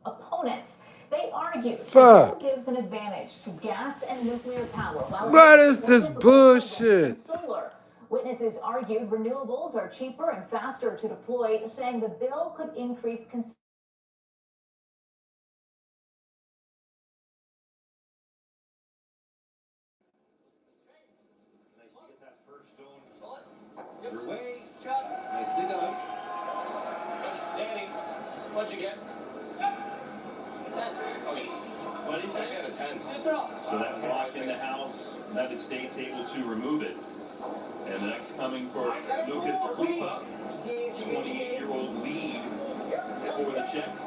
Opponents. They argued the bill gives an advantage to gas and nuclear power. What is this bullshit? Solar. Witnesses argued renewables are cheaper and faster to deploy, saying the bill could increase consumption. Underway. Nicely done. Danny, what'd you get? 10. Okay. What did he say? I got a 10. Good throw. So that's locked in the House. United States able to remove it. And the next coming for Lucas Klipa, 28-year-old lead for the Czechs.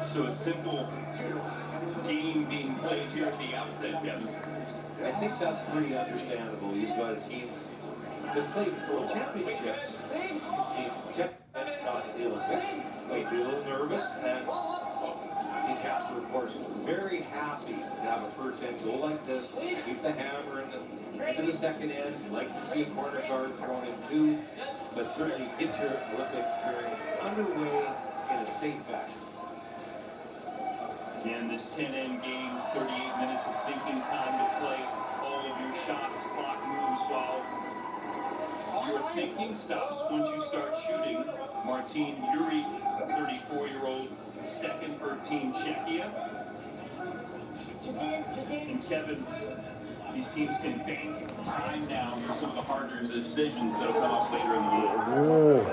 So a simple game being played here at the outset, Kevin. I think that's pretty understandable. You've got a team that's played for championships. Not the Olympics. Might be a little nervous, and I think Casper, of course, very happy to have a first-end goal like this. Keep the hammer into the second end. You'd like to see a corner guard thrown in too, but certainly get your Olympic experience underway in a safe fashion. In this 10-end game, 38 minutes of thinking time to play. All of your shots, clock moves while your thinking stops once you start shooting. Martin Yuri, 34-year-old, second for Team Czechia. And Kevin, these teams can bank time now for some of the harder decisions that will come up later in the game.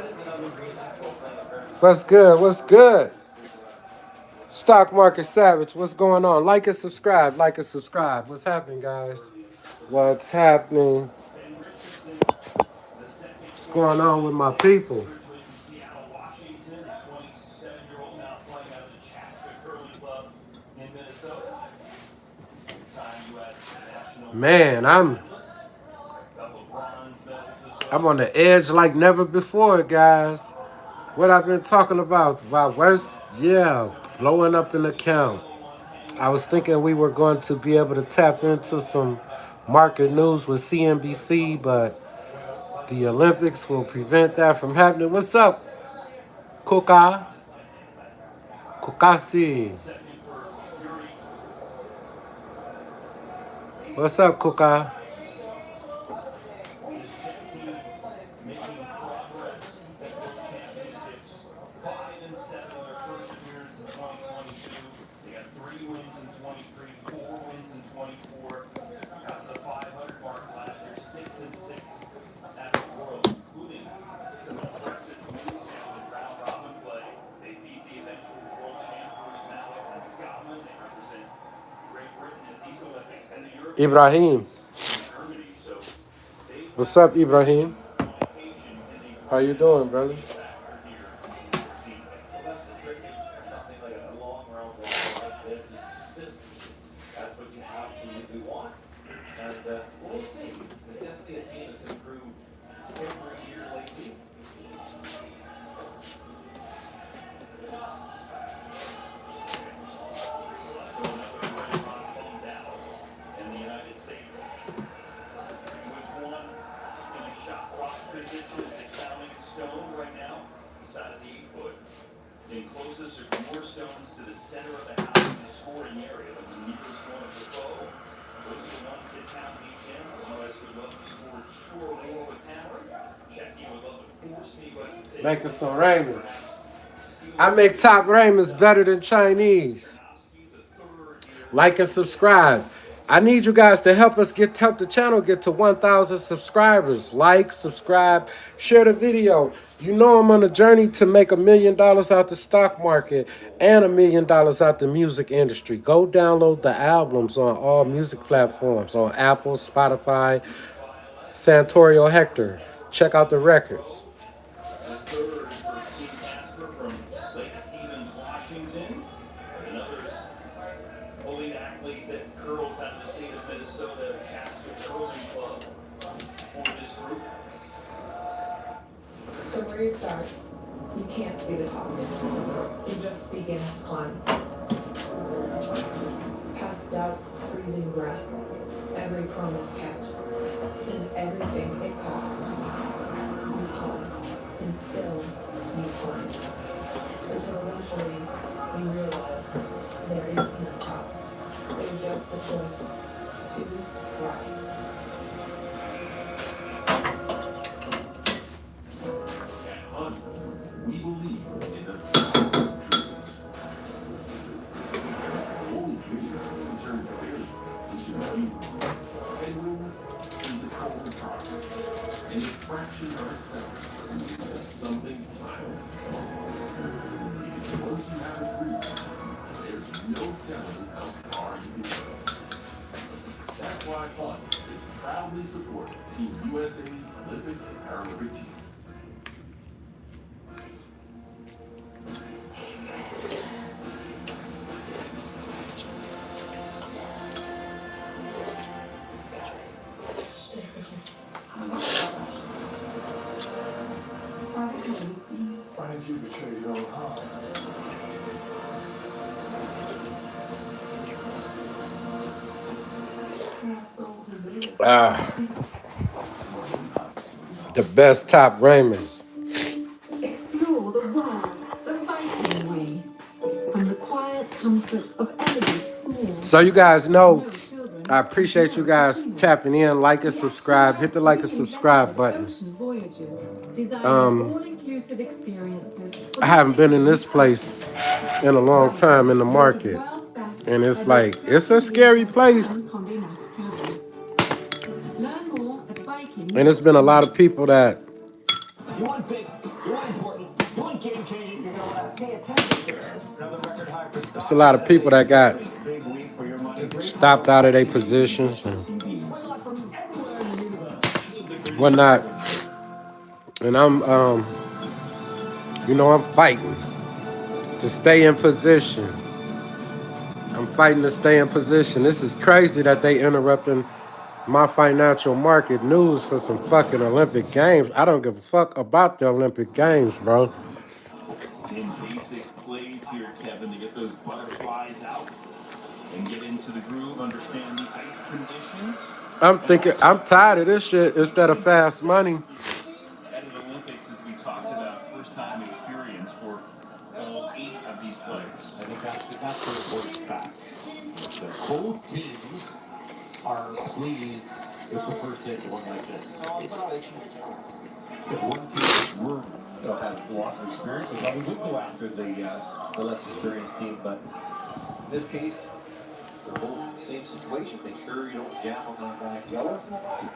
What's good? What's good? Stock Market Savage, what's going on? Like and subscribe, like and subscribe. What's happening, guys? What's happening? What's going on with my people? Man, I'm on the edge like never before, guys. What I've been talking about worst, blowing up an account. I was thinking we were going to be able to tap into some market news with CNBC, but the Olympics will prevent that from happening. What's up, Kuka? Kukasi. What's up, Kuka? Ibrahim. What's up, Ibrahim? How you doing, brother? That's what you absolutely want. And we'll see. There's definitely a team that's improved every year lately. So another running on comes out in the United States. With one in a shot block position is the counting stone right now, side of the 8-foot. Then closest are more stones to the center of the house to score Making some raiments. I make top raiments better than Chinese. Like and subscribe. I need you guys to help the channel get to 1,000 subscribers. Like, subscribe, share the video. You know I'm on a journey to make $1 million out the stock market and $1 million out the music industry. Go download the albums on all music platforms, on Apple, Spotify, Santorio Hector. Check out the records. And third for Team Casper from Lake Stevens, Washington. Another elite athlete that curls out of the state of Minnesota, Casper Curling Club for this group. So where you start, you can't see the top. You just begin to climb. Past doubt's freezing grasp, every promise kept, and everything it cost. You climb, and still you climb. Until eventually you realize there is no top. There's just the choice to rise. At Hunt, we believe in the power of dreams. Only dreams can turn fear into fuel, headwinds into cold promise, and a fraction of a second into something timeless. Because once you have a dream, there's no telling how far you can go. That's why Hunt is proudly supporting Team USA's Olympic and Paralympic teams. Why did you betray your own heart? The best top raiments. Explore the world the Viking way. From the quiet comfort of elegant small. So you guys know, I appreciate you guys tapping in, like and subscribe. Hit the like and subscribe button. I haven't been in this place in a long time in the market. And it's like, it's a scary place. And it's been a lot of people that You want big, you want important, you want game changing, you're gonna want to pay attention to this. Another record high for stocks. it's a lot of people that got Big week for your money. stopped out of their positions and whatnot. And I'm I'm fighting to stay in position. I'm fighting to stay in position. This is crazy that they interrupting my financial market news for some fucking Olympic Games. I don't give a fuck about the Olympic Games, bro. In basic plays here, Kevin, to get those butterflies out and get into the groove, understand the ice conditions. I'm tired of this shit instead of fast money. At the Olympics, as we talked about, first time experience for all 8 of these players. I think that's the important fact. That both teams are pleased with the first hit one like this. If one team were had lots of experience, they probably would go after the less experienced team. But in this case, they're both same situation. Make sure you don't jam on that back yellow.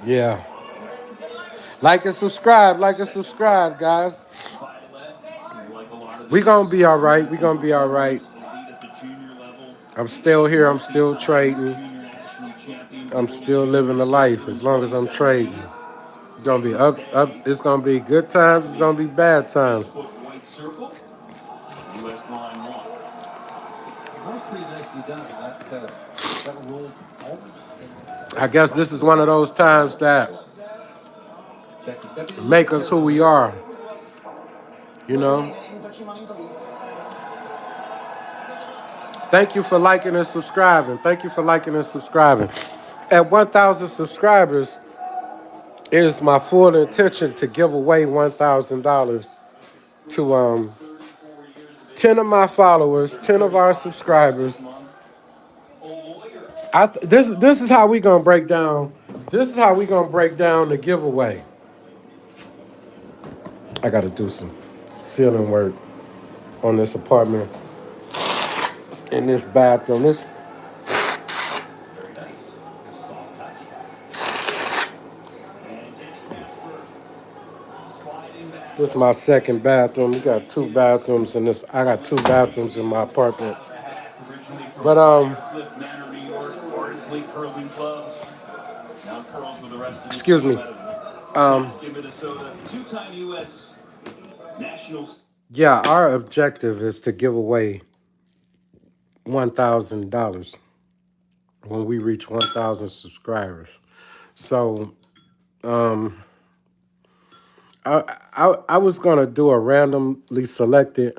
Yeah. Like and subscribe, guys. We gonna be all right. We gonna be all right. I'm still here. I'm still trading. I'm still living the life as long as I'm trading. It's gonna be up. It's gonna be good times. It's gonna be bad times. White circle. US line 1. That's pretty nicely done. That rolled almost. I guess this is one of those times that make us who we are. You know? Thank you for liking and subscribing. At 1,000 subscribers, it is my full intention to give away $1,000 to 10 of my followers, 10 of our subscribers. This is how we gonna break down. This is how we gonna break down the giveaway. I gotta do some ceiling work on this apartment. In this bathroom. This is my second bathroom. We got two bathrooms in this. I got two bathrooms in my apartment. But excuse me. Yeah, our objective is to give away $1,000 when we reach 1,000 subscribers. So I was gonna do a randomly selected,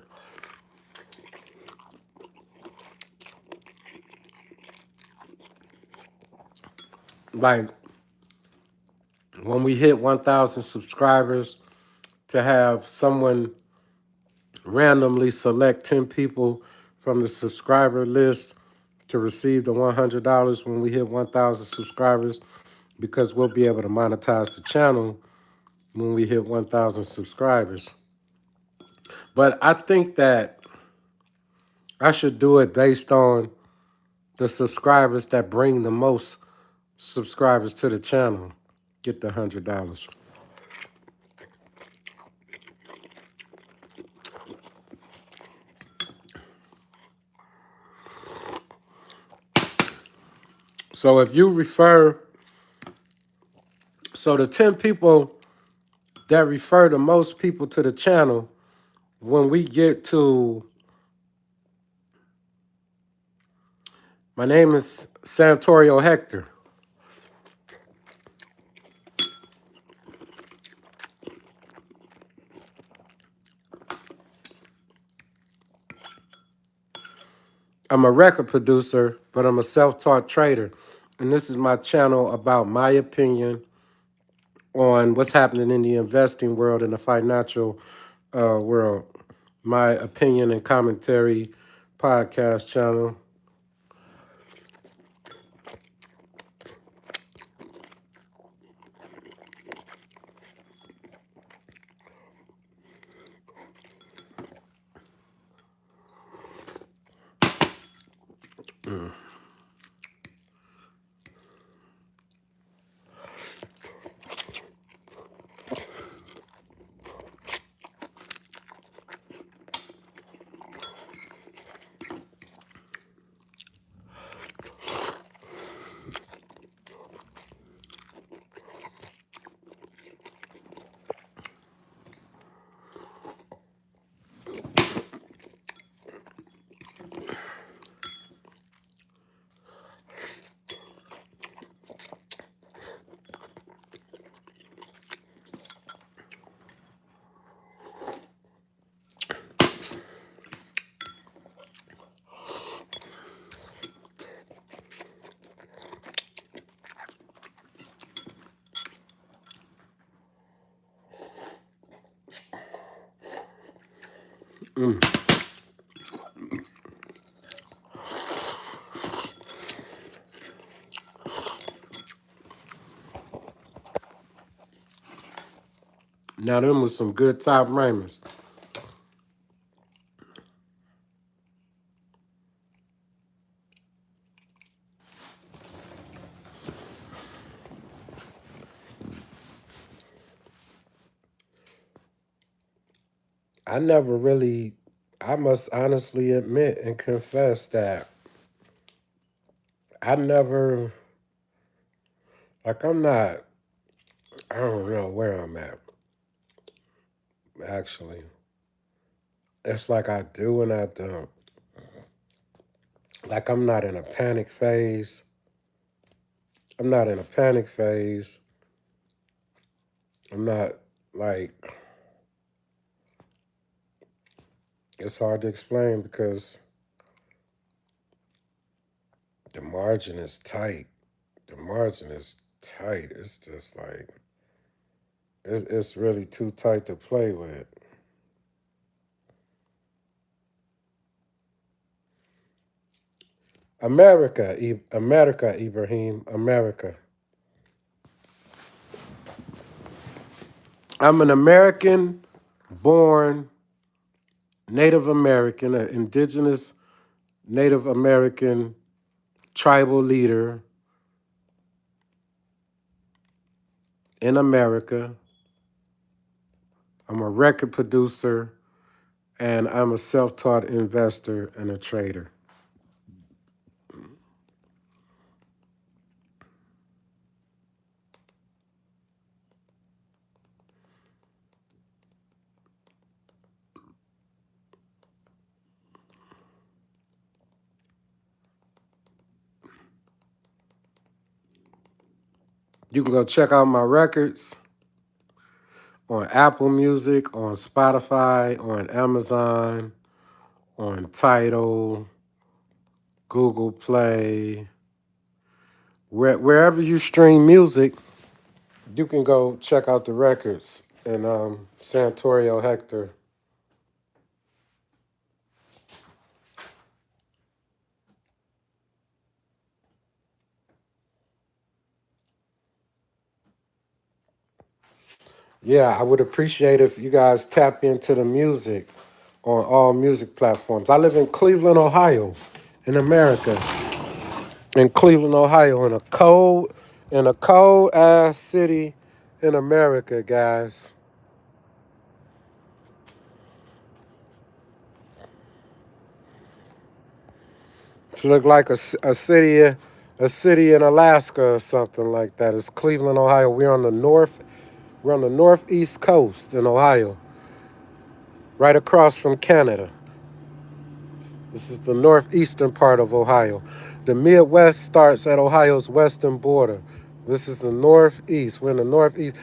like when we hit 1,000 subscribers, to have someone randomly select 10 people from the subscriber list to receive the $100 when we hit 1,000 subscribers, because we'll be able to monetize the channel when we hit 1,000 subscribers. But I think that I should do it based on the subscribers that bring the most subscribers to the channel get the $100. So if you refer, so the 10 people that refer the most people to the channel, when we get to, my name is Santorio Hector. I'm a record producer, but I'm a self-taught trader. And this is my channel about my opinion on what's happening in the investing world and the financial world. My opinion and commentary podcast channel. Now, them was some good top raimers. I never really, I must honestly admit and confess that I never, like I'm not, I don't know where I'm at, actually. It's like I do and I don't. Like I'm not in a panic phase. I'm not in a panic phase. I'm not like, it's hard to explain because the margin is tight. The margin is tight. It's just like, it's really too tight to play with. America, America, Ibrahim, America. I'm an American born Native American, an indigenous Native American tribal leader in America. I'm a record producer, and I'm a self-taught investor and a trader. You can go check out my records on Apple Music, on Spotify, on Amazon, on Tidal, Google Play, wherever you stream music, you can go check out the records. And Santorio Hector. Yeah, I would appreciate if you guys tap into the music on all music platforms. I live in Cleveland, Ohio, in America. In Cleveland, Ohio, in a cold ass city in America, guys. It look like a city in Alaska or something like that. It's Cleveland, Ohio. We're on the northeast coast in Ohio, right across from Canada. This is the northeastern part of Ohio. The Midwest starts at Ohio's western border. This is the northeast. We're in the northeast.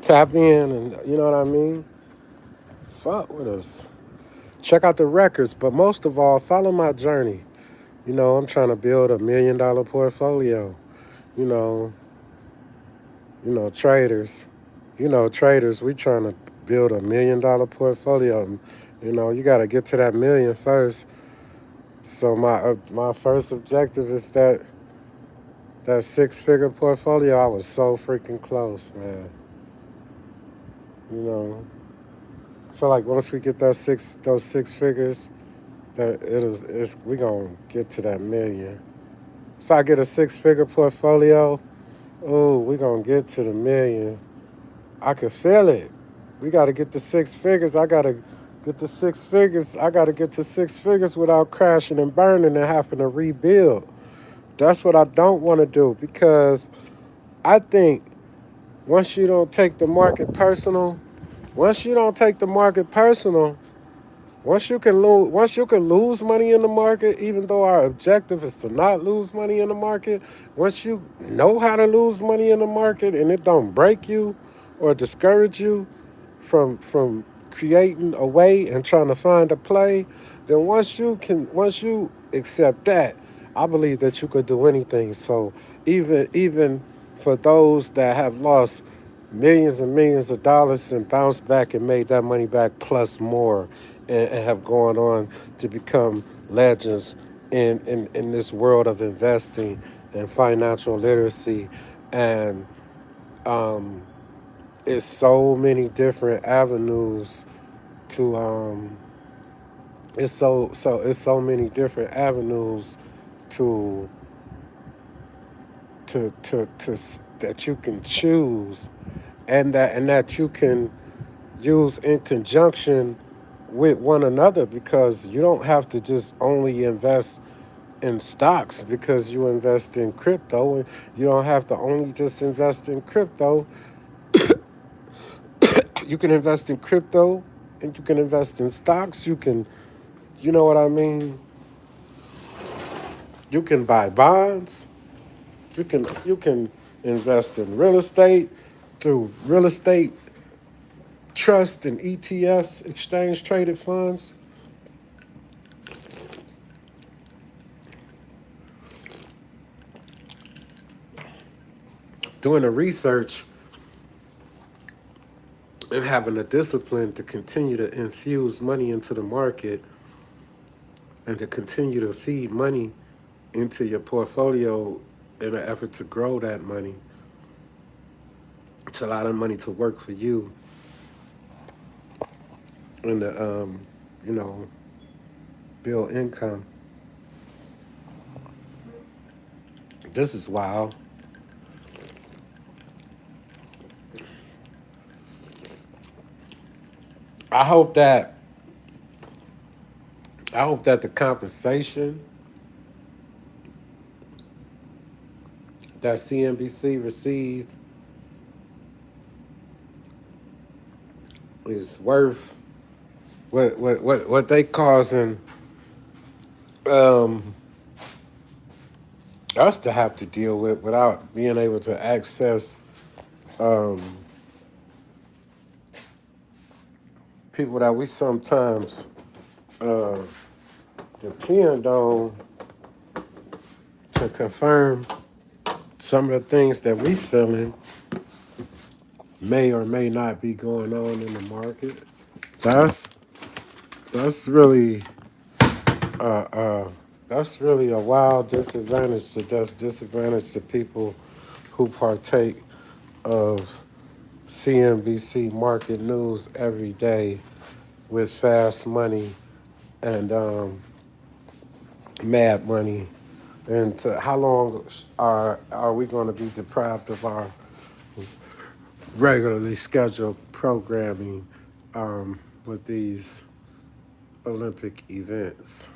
Tap in and you know what I mean? Fuck with us. Check out the records, but most of all, follow my journey. You know, I'm trying to build $1 million portfolio. You know, traders. Traders, we trying to build $1 million portfolio. You know, you got to get to that million first. So my first objective is that 6-figure portfolio. I was so freaking close, man. You know, I feel like once we get those six figures, that we gonna get to that million. So I get a 6-figure portfolio. Oh, we gonna get to the million. I can feel it. We gotta get the 6 figures. I gotta get the 6 figures. I gotta get to 6 figures without crashing and burning and having to rebuild. That's what I don't want to do, because I think once you don't take the market personal, once you don't take the market personal, once you can lose money in the market, even though our objective is to not lose money in the market, once you know how to lose money in the market and it don't break you or discourage you from creating a way and trying to find a play, then once you accept that, I believe that you could do anything. So even for those that have lost millions and millions of dollars and bounced back and made that money back plus more, and have gone on to become legends in this world of investing and financial literacy. And it's so many different avenues to it's so many different avenues to that you can choose, and that you can use in conjunction with one another, because you don't have to just only invest in stocks because you invest in crypto, and you don't have to only just invest in crypto. You can invest in crypto and you can invest in stocks. You know what I mean? You can buy bonds. You can invest in real estate through real estate trust and ETFs, exchange traded funds. Doing the research and having the discipline to continue to infuse money into the market and to continue to feed money into your portfolio in an effort to grow that money, to allow that money to work for you and to, you know, build income. This is wild. I hope that the compensation that CNBC received is worth what they causing um, us to have to deal with without being able to access um, people that we sometimes uh, depend on to confirm some of the things that we feeling may or may not be going on in the market. That's really uh, uh, that's really a wild disadvantage to people who partake of CNBC market news every day with fast money and mad money. And how long are we going to be deprived of our regularly scheduled programming with these Olympic events?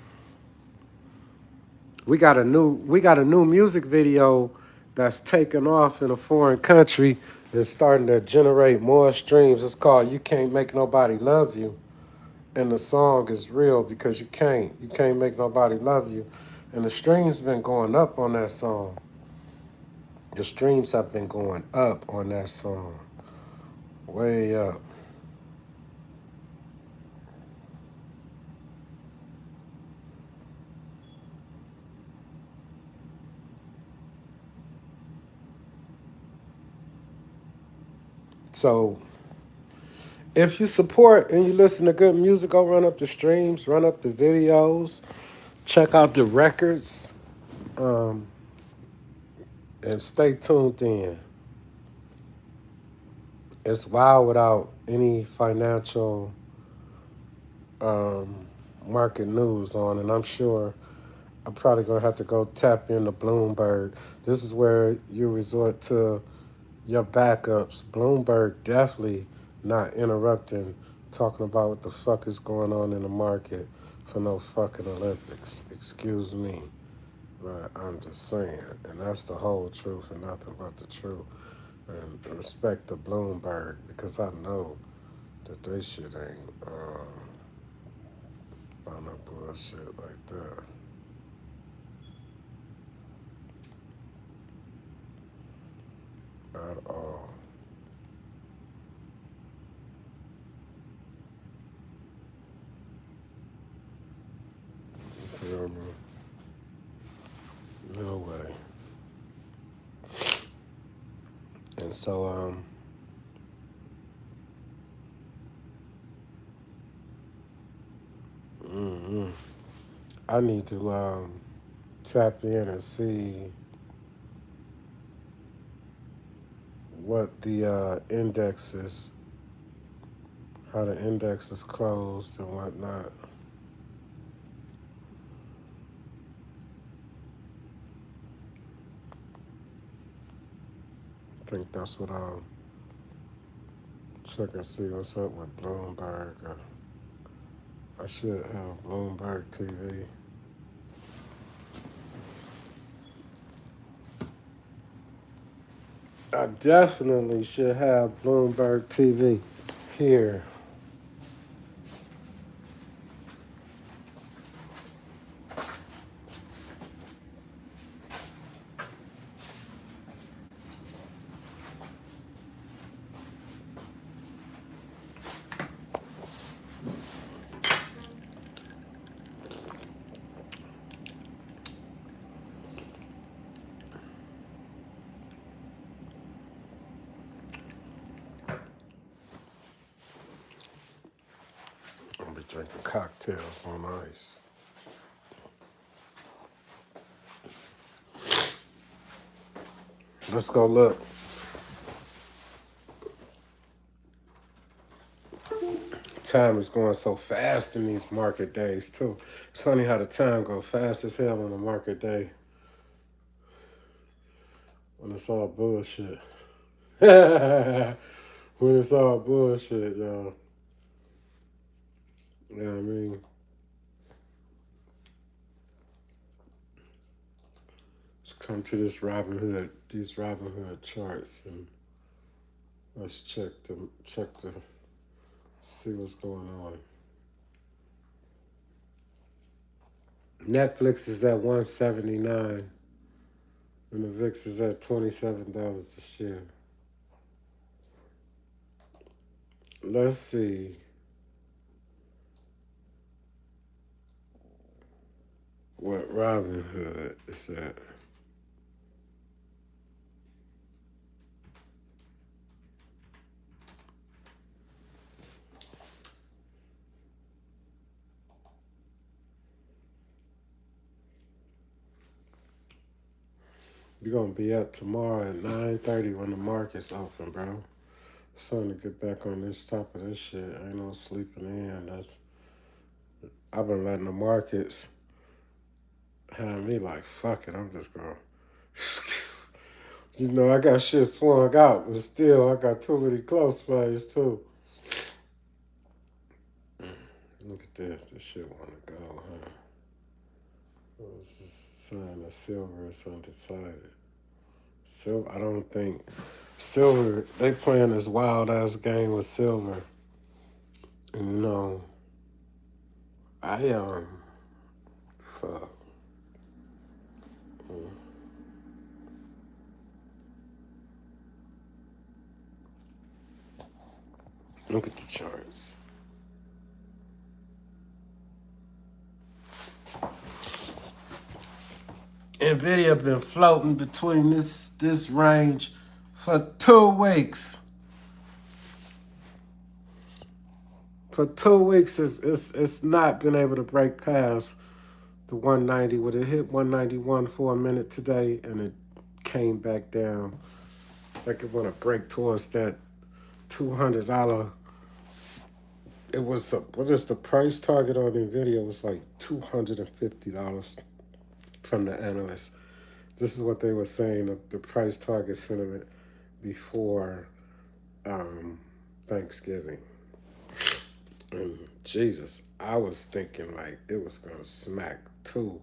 We got a new music video that's taken off in a foreign country and starting to generate more streams. It's called "You Can't Make Nobody Love You," and the song is real because you can't make nobody love you, and the streams been going up on that song. The streams have been going up on that song, way up. So if you support and you listen to good music, go run up the streams, run up the videos, check out the records, and stay tuned in. It's wild without any financial market news on, and I'm sure I'm probably going to have to go tap into Bloomberg. This is where you resort to your backups. Bloomberg definitely not interrupting, talking about what the fuck is going on in the market for no fucking Olympics. Excuse me. But I'm just saying. And that's the whole truth and nothing but the truth. And respect to Bloomberg because I know that they shit ain't on no bullshit like that. At all. You feel me? No way. And so, I need to tap in and see what the index is, how the index is closed and whatnot. I think that's what I'll check and see what's up with Bloomberg. I should have Bloomberg TV. I definitely should have Bloomberg TV here. cocktails on ice. Let's go look. Time is going so fast in these market days too. It's funny how the time go fast as hell on a market day when it's all bullshit. When it's all bullshit, y'all. You know what I mean? Let's come to these Robin Hood charts, and let's check to see what's going on. Netflix is at $179, and the VIX is at $27 a share. Let's see. What Robin Hood is at. You're gonna be up tomorrow at 9:30 when the market's open, bro. It's time to get back on this top of this shit. Ain't no sleeping in. I've been letting the markets have me like, fuck it, I'm just gonna you know, I got shit swung out, but still I got too many close plays too. Look at this. This shit wanna go, huh? This is a sign that silver is undecided. I don't think Silver, they playing this wild ass game with Silver. And, you know, fuck. Look at the charts. Nvidia been floating between this range for 2 weeks. For 2 weeks, it's not been able to break past the 190. Would it hit 191 for a minute today, and it came back down. Like it want to break towards that $200. It was what is the price target on Nvidia? It was like $250 from the analysts. This is what they were saying, the price target sentiment before Thanksgiving. And Jesus, I was thinking like it was gonna smack two.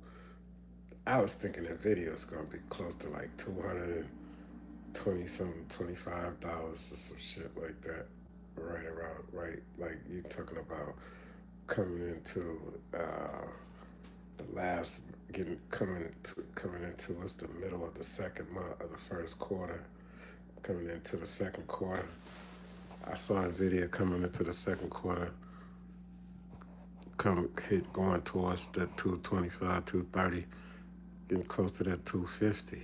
I was thinking Nvidia was gonna be close to like $220-something, $25 or some shit like that. Right, like you talking about coming into coming into what's the middle of the second month of the first quarter, coming into the second quarter. I saw Nvidia coming into the second quarter, going towards that 225, 230, getting close to that 250.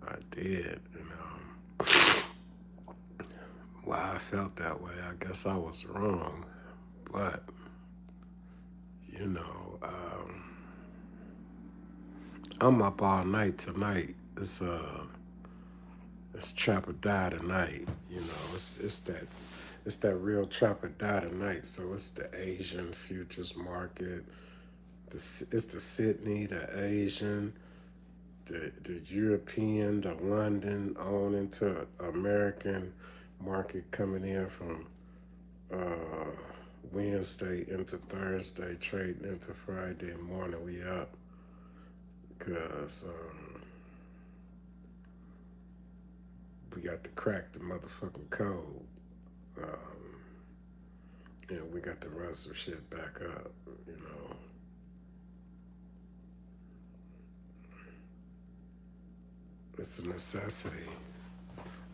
I did, why I felt that way, I guess I was wrong, but I'm up all night tonight. It's trap or die tonight. It's that real trap or die tonight. So it's the Asian futures market. It's the Sydney, the Asian, the European, the London, on into American market coming in from Wednesday into Thursday, trading into Friday morning. We up because we got to crack the motherfucking code, and we got to run some shit back up, It's a necessity.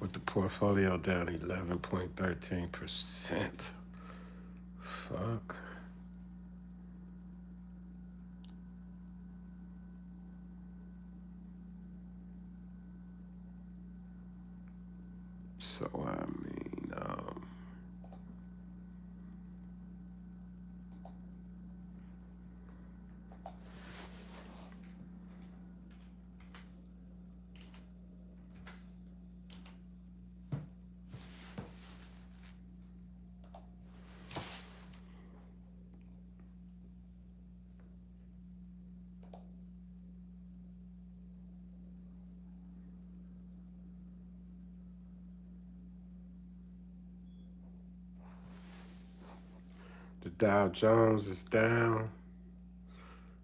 With the portfolio down 11.13%. Fuck. So, The Dow Jones is down.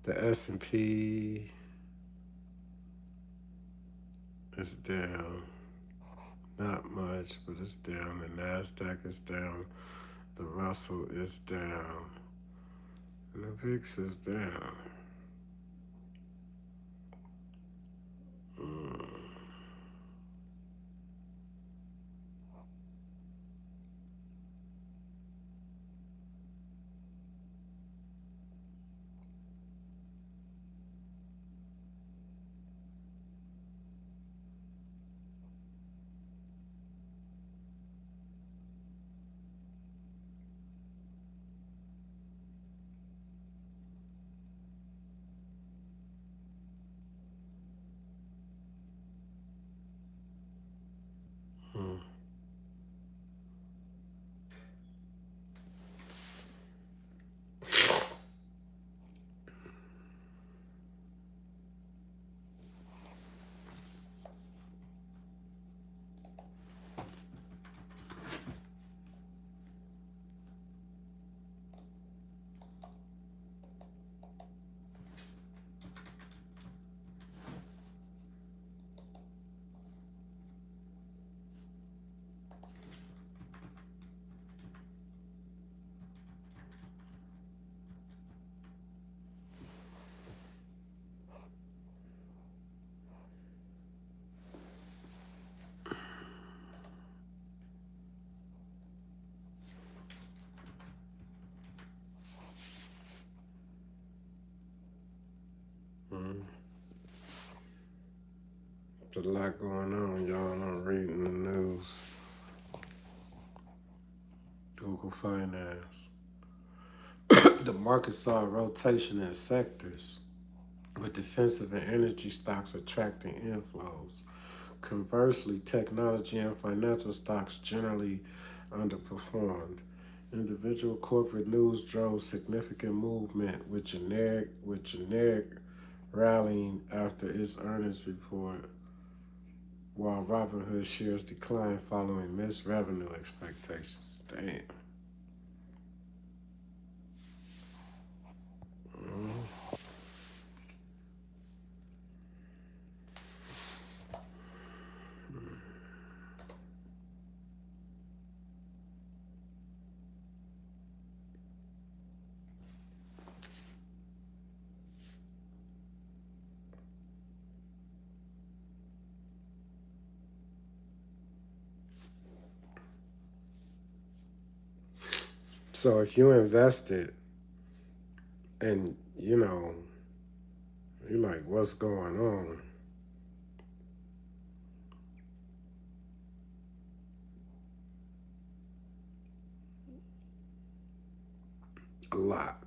The S&P is down. Not much, but it's down. The NASDAQ is down. The Russell is down. And the VIX is down. There's a lot going on, y'all. I'm reading the news. Google Finance. The market saw a rotation in sectors, with defensive and energy stocks attracting inflows. Conversely, technology and financial stocks generally underperformed. Individual corporate news drove significant movement, with generic rallying after its earnings report, while Robinhood shares declined following missed revenue expectations. Damn. So if you invested and, you're like, what's going on? A lot.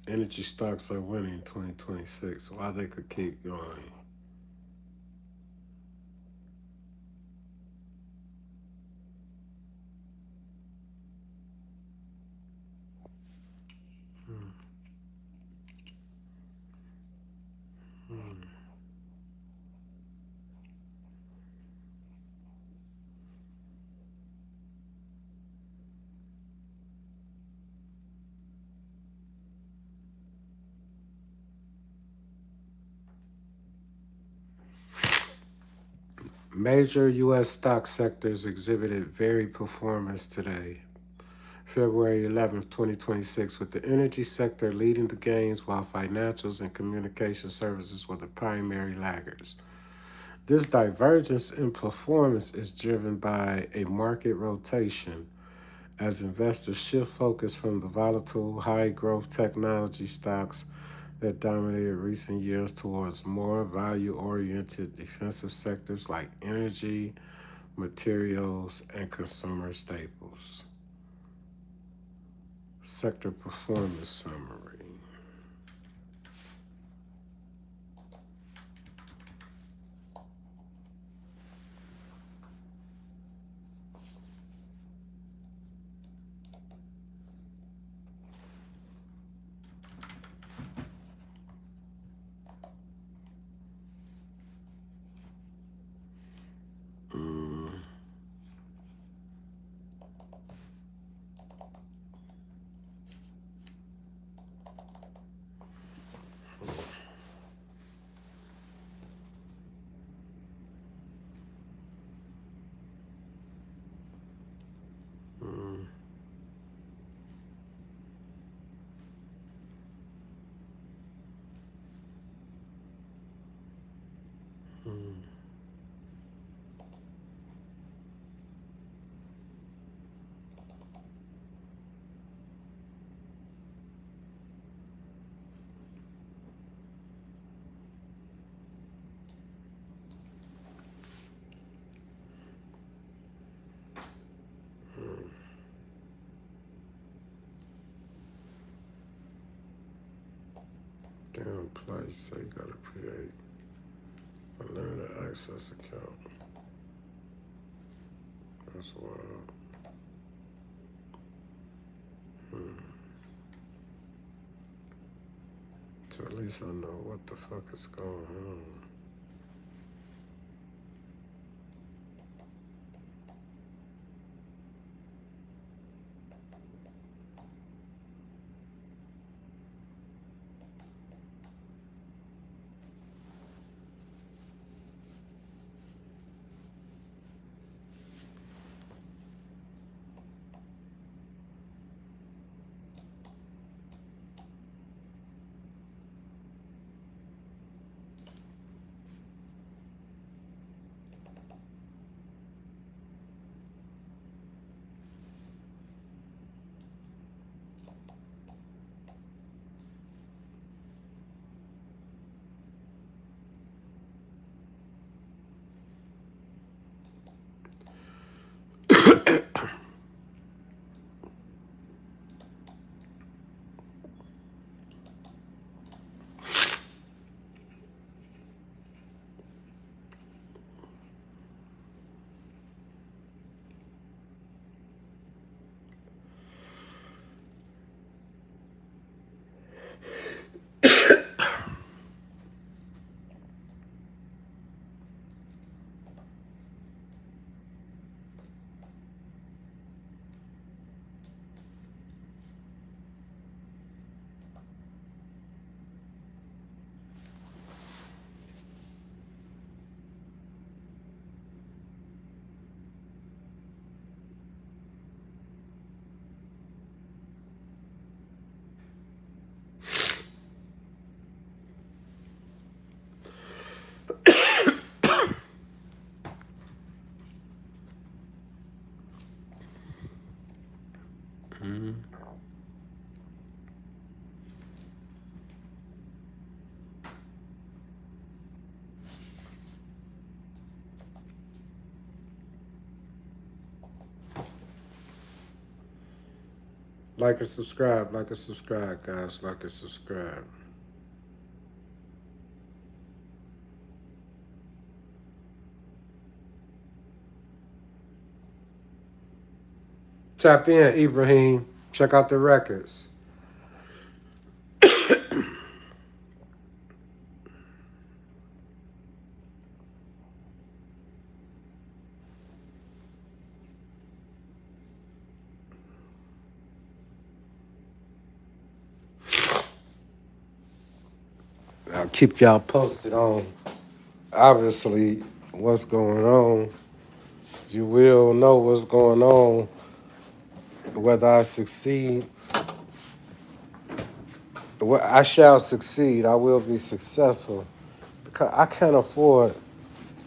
Energy stocks are winning 2026. Why they could keep going? Major U.S. stock sectors exhibited varied performance today, February 11th, 2026, with the energy sector leading the gains while financials and communication services were the primary laggards. This divergence in performance is driven by a market rotation as investors shift focus from the volatile, high-growth technology stocks that dominated recent years towards more value-oriented defensive sectors like energy, materials, and consumer staples. Sector performance summary. Damn place, so you gotta create a limited access account. That's wild. So at least I know what the fuck is going on. Like and subscribe, guys. Like and subscribe. Tap in, Ibrahim. Check out the records. I'll keep y'all posted on, obviously, what's going on. You will know what's going on, whether I succeed. Well, I shall succeed. I will be successful. Because I can't afford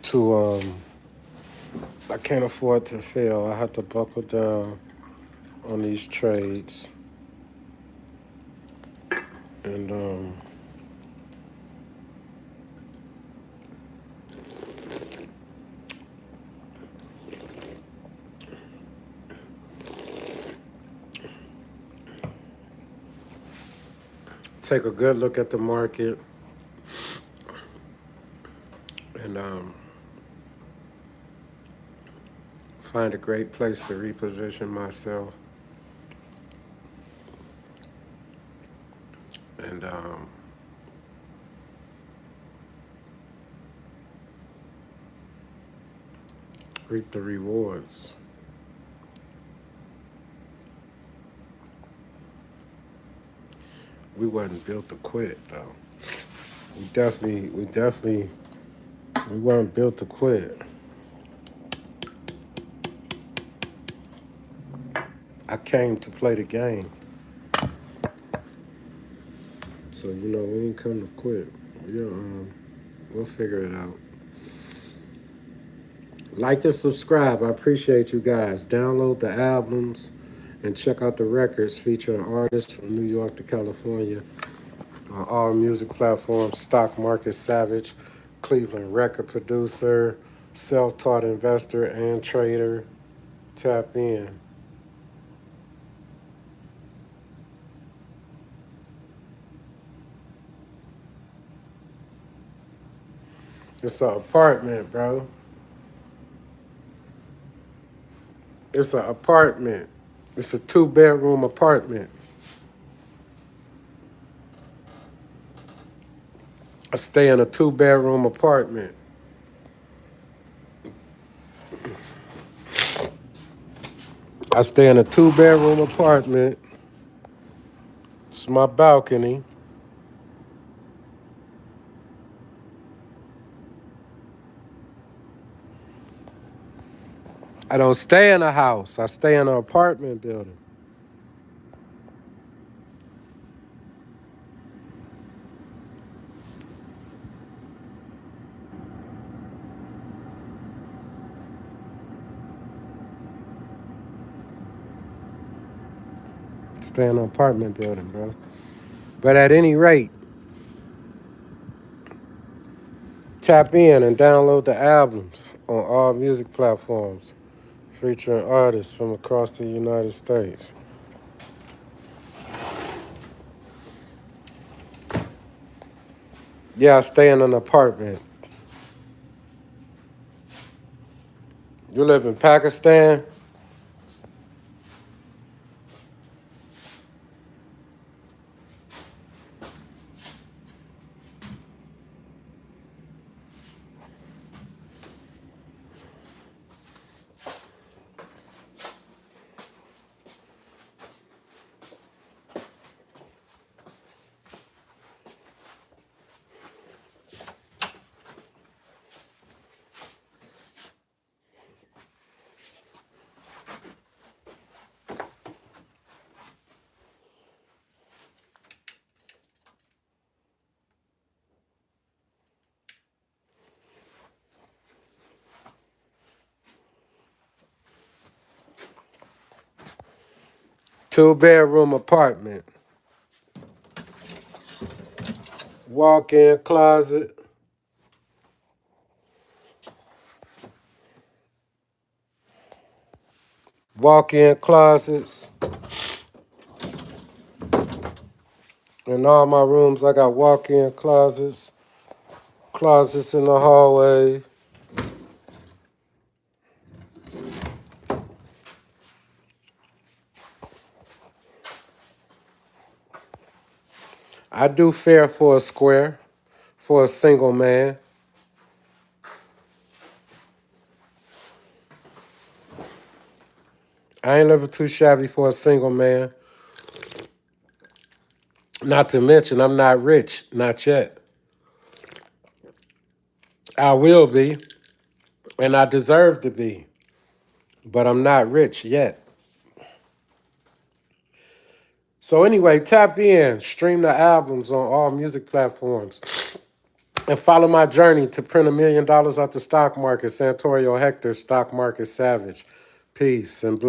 to fail. I have to buckle down on these trades. And take a good look at the market and find a great place to reposition myself. And reap the rewards. We wasn't built to quit, though. We weren't built to quit. I came to play the game. So, we ain't come to quit. We'll figure it out. Like and subscribe. I appreciate you guys. Download the albums and check out the records featuring artists from New York to California on all music platforms. Stock Market Savage, Cleveland record producer, self-taught investor and trader. Tap in. It's an apartment, bro. It's an apartment. It's a 2-bedroom apartment. I stay in a 2-bedroom apartment. I stay in a 2-bedroom apartment. It's my balcony. I don't stay in a house. I stay in an apartment building. Stay in an apartment building, bro. But at any rate, tap in and download the albums on all music platforms featuring artists from across the United States. Yeah, I stay in an apartment. You live in Pakistan? Two-bedroom apartment. Walk-in closet. Walk-in closets. In all my rooms, I got walk-in closets. Closets in the hallway. I do fare for a square for a single man. I ain't living too shabby for a single man. Not to mention, I'm not rich, not yet. I will be, and I deserve to be, but I'm not rich yet. So anyway, tap in, stream the albums on all music platforms, and follow my journey to print $1 million off the stock market. Santorio Hector, stock market savage. Peace and blessings.